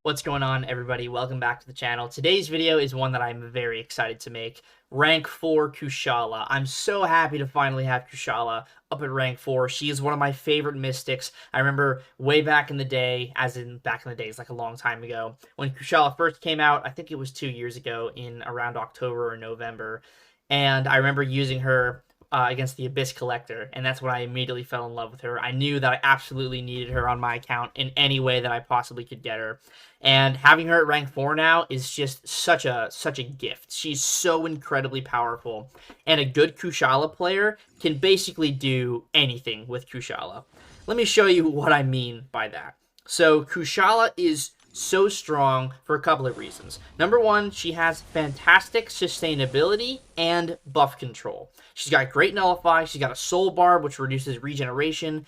What's going on, everybody? Welcome back to the channel. Today's video is one that I'm very excited to make. Rank 4 Kushala. I'm so happy to finally have Kushala up at rank 4. She is one of my favorite mystics. I remember way back in the day, as in back in the days, like a long time ago, when Kushala first came out, I think it was 2 years ago in around October or November, and I remember using her against the Abyss Collector, and that's when I immediately fell in love with her. I knew that I absolutely needed her on my account in any way that I possibly could get her. And having her at rank 4 now is just such a gift. She's so incredibly powerful. And a good Kushala player can basically do anything with Kushala. Let me show you what I mean by that. So Kushala is so strong for a couple of reasons. Number one, she has fantastic sustainability and buff control. She's got great nullify. She's got a soul barb, which reduces regeneration.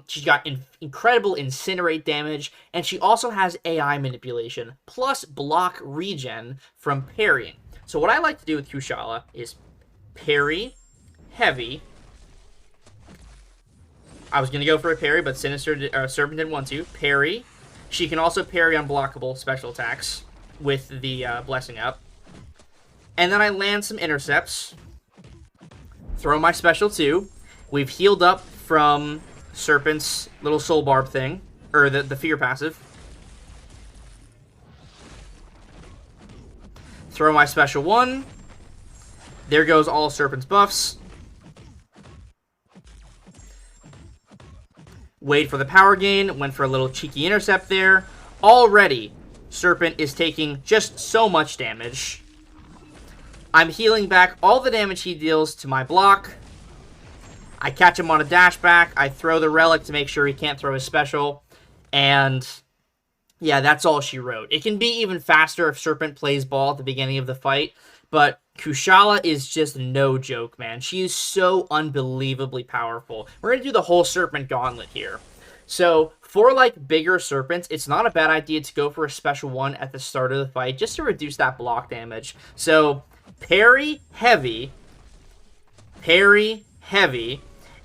She's got incredible incinerate damage, and she also has AI manipulation plus block regen from parrying. So what I like to do with Kushala is parry heavy. I was gonna go for a parry, but Serpent didn't want to parry. She can also parry unblockable special attacks with the Blessing up. And then I land some intercepts. Throw my special 2. We've healed up from Serpent's little soul barb thing. Or the fear passive. Throw my special 1. There goes all Serpent's buffs. Wait for the power gain, went for a little cheeky intercept there. Already, Serpent is taking just so much damage. I'm healing back all the damage he deals to my block. I catch him on a dash back. I throw the relic to make sure he can't throw his special. And yeah, that's all she wrote. It can be even faster if Serpent plays ball at the beginning of the fight, but Kushala is just no joke, man. She is so unbelievably powerful. We're going to do the whole Serpent gauntlet here. So, for, like, bigger Serpents, it's not a bad idea to go for a special 1 at the start of the fight, just to reduce that block damage. So, parry, heavy,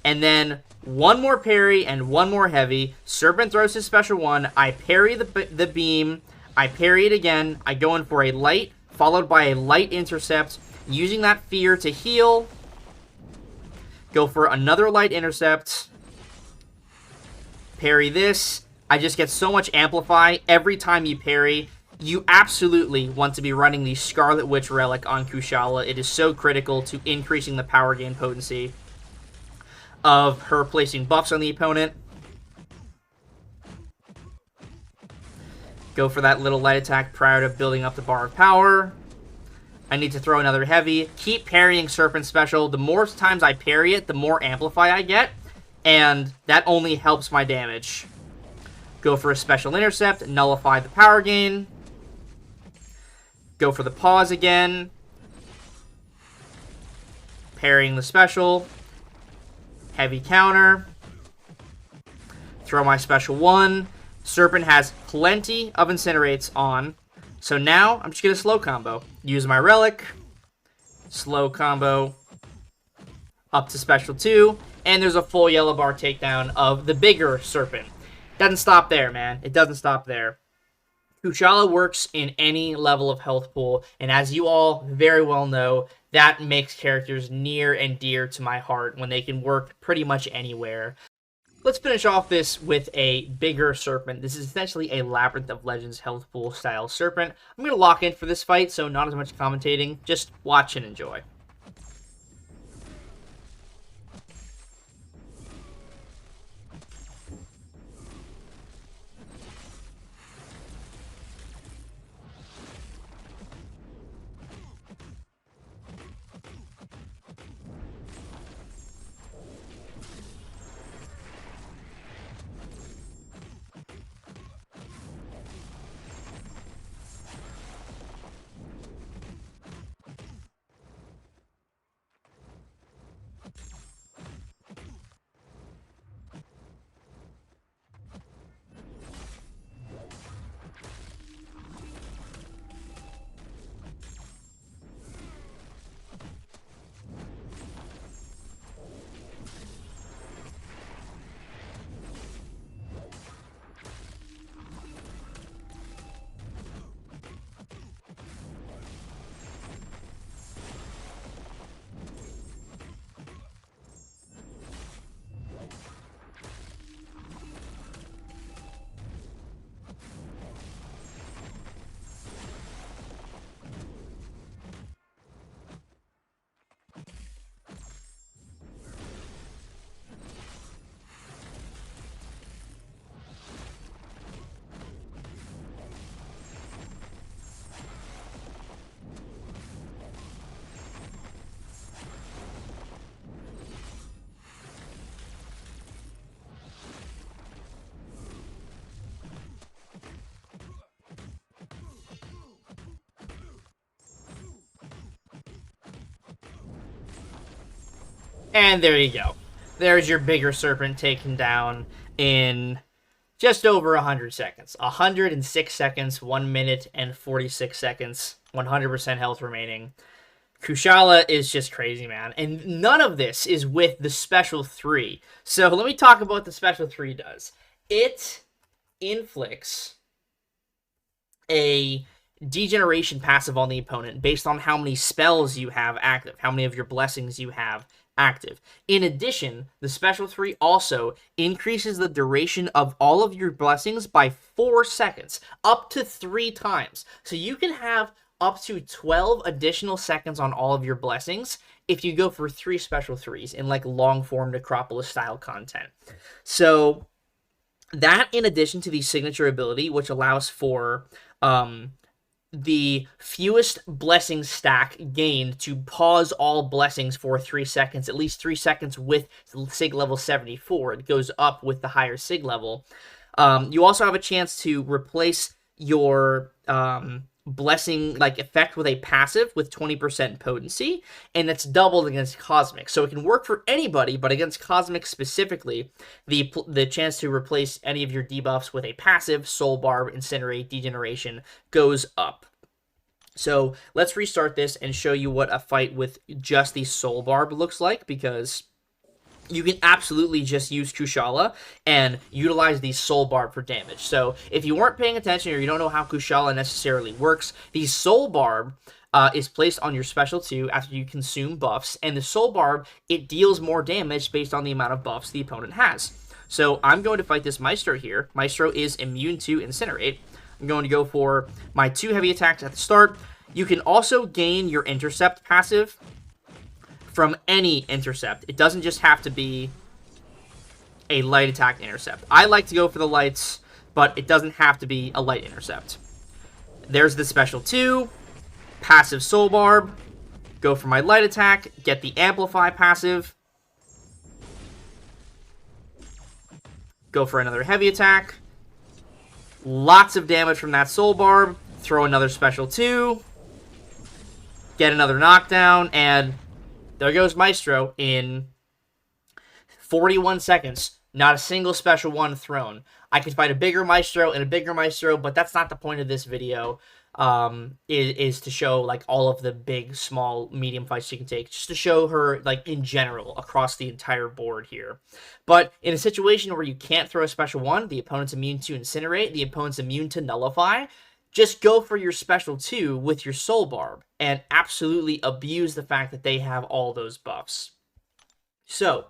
and then one more parry and one more heavy. Serpent throws his special 1. I parry the beam. I parry it again. I go in for a light, followed by a light intercept, using that fear to heal. Go for another light intercept. Parry this. I just get so much amplify every time you parry. You absolutely want to be running the Scarlet Witch Relic on Kushala. It is so critical to increasing the power gain potency of her placing buffs on the opponent. Go for that little light attack prior to building up the bar of power. I need to throw another heavy. Keep parrying Serpent special. The more times I parry it, the more amplify I get. And that only helps my damage. Go for a special intercept. Nullify the power gain. Go for the pause again. Parrying the special. Heavy counter. Throw my special 1. Serpent has plenty of incinerates on. So now, I'm just going to slow combo. Use my relic. Slow combo. Up to special 2. And there's a full yellow bar takedown of the bigger Serpent. Doesn't stop there, man. It doesn't stop there. Kushala works in any level of health pool. And as you all very well know, that makes characters near and dear to my heart when they can work pretty much anywhere. Let's finish off this with a bigger Serpent. This is essentially a Labyrinth of Legends health pool style Serpent. I'm going to lock in for this fight, so not as much commentating. Just watch and enjoy. And there you go. There's your bigger Serpent taken down in just over 100 seconds. 106 seconds, 1 minute and 46 seconds, 100% health remaining. Kushala is just crazy, man. And none of this is with the special 3. So let me talk about what the special 3 does. It inflicts a degeneration passive on the opponent based on how many spells you have active, how many of your blessings you have active. In addition, the special 3 also increases the duration of all of your blessings by 4 seconds, up to 3 times. So you can have up to 12 additional seconds on all of your blessings if you go for 3 special 3s in like long-form Necropolis style content. So that, in addition to the signature ability, which allows for the fewest blessing stack gained to pause all blessings for 3 seconds, at least 3 seconds with Sig level 74. It goes up with the higher Sig level. You also have a chance to replace your blessing like effect with a passive with 20% potency, and that's doubled against Cosmic. So it can work for anybody, but against Cosmic specifically, the chance to replace any of your debuffs with a passive, Soul Barb, Incinerate, Degeneration, goes up. So let's restart this and show you what a fight with just the Soul Barb looks like, because you can absolutely just use Kushala and utilize the Soul Barb for damage. So if you weren't paying attention or you don't know how Kushala necessarily works, the Soul Barb is placed on your special 2 after you consume buffs, and the Soul Barb, it deals more damage based on the amount of buffs the opponent has. So I'm going to fight this Maestro here. Maestro is immune to Incinerate. I'm going to go for my 2 heavy attacks at the start. You can also gain your Intercept passive from any intercept. It doesn't just have to be a light attack intercept. I like to go for the lights, but it doesn't have to be a light intercept. There's the special 2, passive Soul Barb, go for my light attack, get the Amplify passive, go for another heavy attack, lots of damage from that Soul Barb, throw another special 2, get another knockdown, and there goes Maestro in 41 seconds. Not a single special 1 thrown. I could fight a bigger Maestro and a bigger Maestro, but that's not the point of this video. Is to show like all of the big, small, medium fights she can take, just to show her like in general across the entire board here. But in a situation where you can't throw a special 1, the opponent's immune to Incinerate, the opponent's immune to Nullify, just go for your special 2 with your Soul Barb and absolutely abuse the fact that they have all those buffs. So,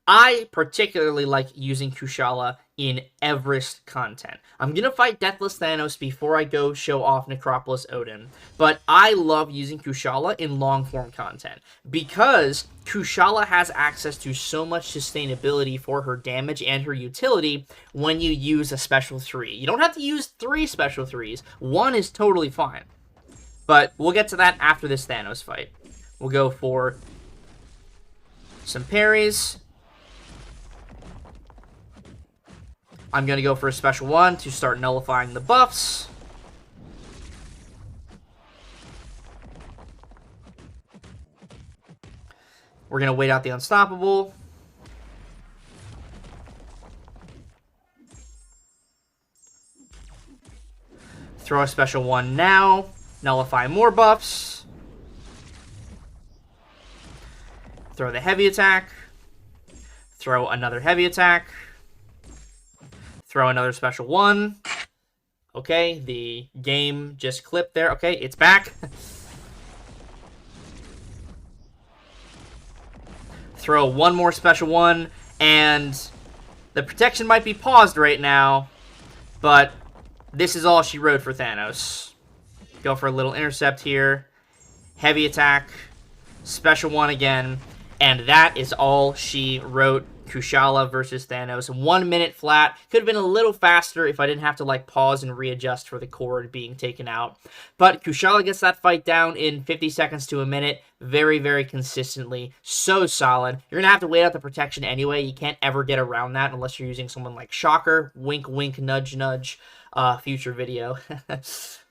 I particularly like using Kushala in Everest content. I'm going to fight Deathless Thanos before I go show off Necropolis Odin, but I love using Kushala in long-form content because Kushala has access to so much sustainability for her damage and her utility when you use a special 3. You don't have to use 3 special 3s. 1 is totally fine, but we'll get to that after this Thanos fight. We'll go for some parries. I'm going to go for a special 1 to start nullifying the buffs. We're going to wait out the Unstoppable. Throw a special 1 now. Nullify more buffs. Throw the heavy attack. Throw another heavy attack. Throw another special 1. Okay, the game just clipped there. Okay, it's back. Throw 1 more special 1, and the protection might be paused right now, but this is all she wrote for Thanos. Go for a little intercept here. Heavy attack. Special 1 again. And that is all she wrote. Kushala versus Thanos. 1 minute flat. Could have been a little faster if I didn't have to like pause and readjust for the cord being taken out. But Kushala gets that fight down in 50 seconds to a minute. Very, very consistently. So solid. You're going to have to wait out the protection anyway. You can't ever get around that unless you're using someone like Shocker. Wink, wink, nudge, nudge. Future video.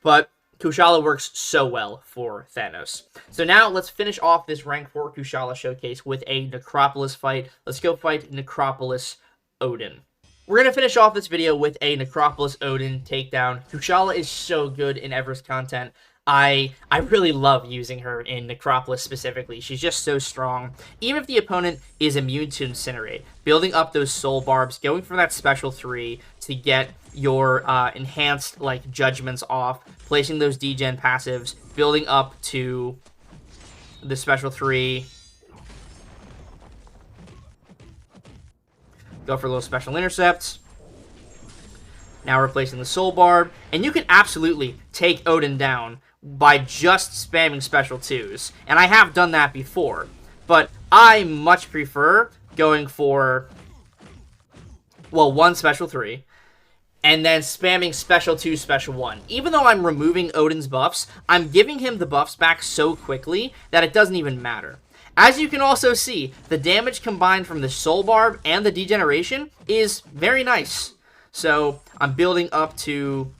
But Kushala works so well for Thanos. So now let's finish off this rank 4 Kushala showcase with a Necropolis fight. Let's go fight Necropolis Odin. We're going to finish off this video with a Necropolis Odin takedown. Kushala is so good in Ever's content. I really love using her in Necropolis specifically. She's just so strong. Even if the opponent is immune to Incinerate, building up those soul barbs, going for that special 3 to get your enhanced like judgments off, placing those degen passives, building up to the special 3. Go for a little special intercept. Now replacing the soul barb, and you can absolutely take Odin down by just spamming special 2s. And I have done that before, but I much prefer going for, well, 1 special 3, and then spamming special 2, special 1. Even though I'm removing Odin's buffs, I'm giving him the buffs back so quickly that it doesn't even matter. As you can also see, the damage combined from the soul barb and the degeneration is very nice. So I'm building up to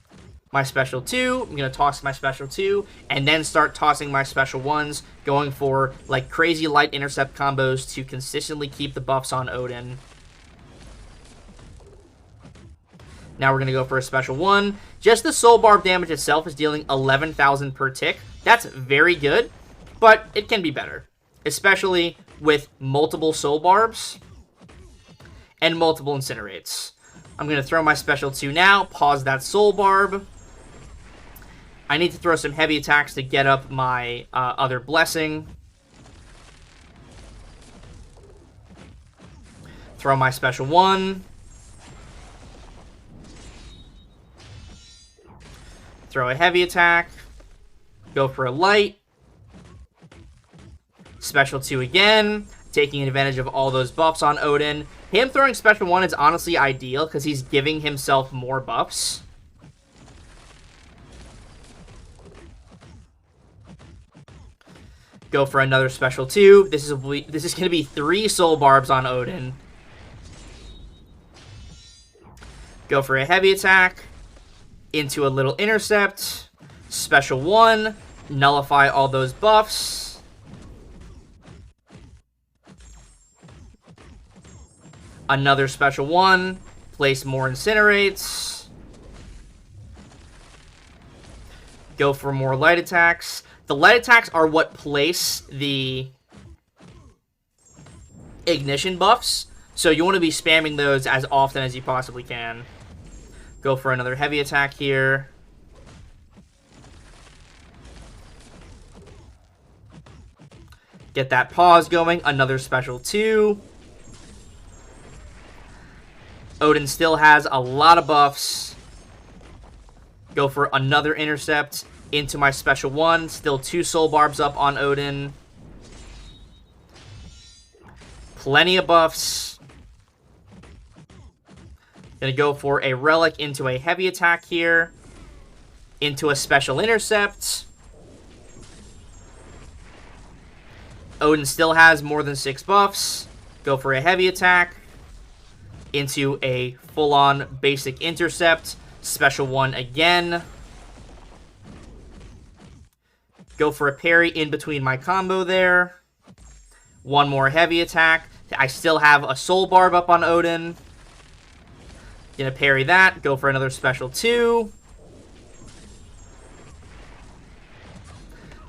my special 2, I'm going to toss my special 2, and then start tossing my special 1s, going for like crazy light intercept combos to consistently keep the buffs on Odin. Now we're going to go for a special 1. Just the soul barb damage itself is dealing 11,000 per tick. That's very good, but it can be better, especially with multiple soul barbs and multiple incinerates. I'm going to throw my special 2 now, pause that soul barb. I need to throw some heavy attacks to get up my other blessing. Throw my special 1. Throw a heavy attack. Go for a light. Special 2 again, taking advantage of all those buffs on Odin. Him throwing special 1 is honestly ideal because he's giving himself more buffs. Go for another special 2. This is going to be 3 soul barbs on Odin. Go for a heavy attack. Into a little intercept. Special 1. Nullify all those buffs. Another special 1. Place more incinerates. Go for more light attacks. The light attacks are what place the ignition buffs, so you want to be spamming those as often as you possibly can. Go for another heavy attack here. Get that pause going. Another special 2. Odin still has a lot of buffs. Go for another intercept into my special 1. Still 2 soul barbs up on Odin. Plenty of buffs. Gonna go for a relic into a heavy attack here. Into a special intercept. Odin still has more than 6 buffs. Go for a heavy attack. Into a full-on basic intercept. Special 1 again. Go for a parry in between my combo there. 1 more heavy attack. I still have a soul barb up on Odin. Gonna parry that. Go for another special 2.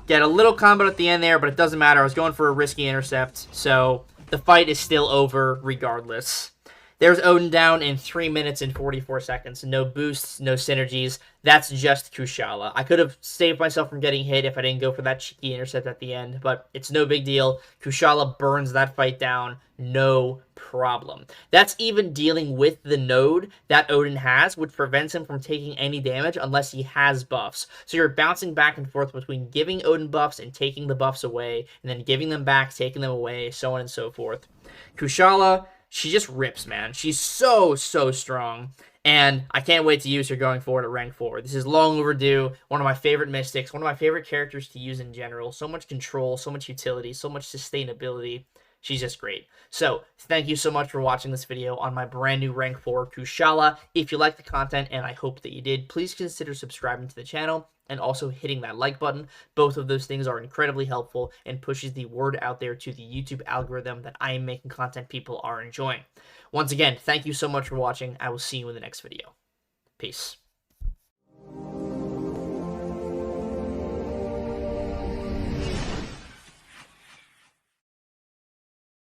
Get a little combo at the end there, but it doesn't matter. I was going for a risky intercept, so the fight is still over regardless. There's Odin down in 3 minutes and 44 seconds. No boosts, no synergies. That's just Kushala. I could have saved myself from getting hit if I didn't go for that cheeky intercept at the end, but it's no big deal. Kushala burns that fight down, no problem. That's even dealing with the node that Odin has, which prevents him from taking any damage unless he has buffs. So you're bouncing back and forth between giving Odin buffs and taking the buffs away, and then giving them back, taking them away, so on and so forth. Kushala, she just rips, man. She's so strong. And I can't wait to use her going forward at rank 4. This is long overdue. One of my favorite mystics. One of my favorite characters to use in general. So much control, so much utility, so much sustainability. She's just great. So, thank you so much for watching this video on my brand new rank 4 Kushala. If you liked the content, and I hope that you did, please consider subscribing to the channel and also hitting that like button. Both of those things are incredibly helpful and pushes the word out there to the YouTube algorithm that I am making content people are enjoying. Once again, thank you so much for watching. I will see you in the next video. Peace.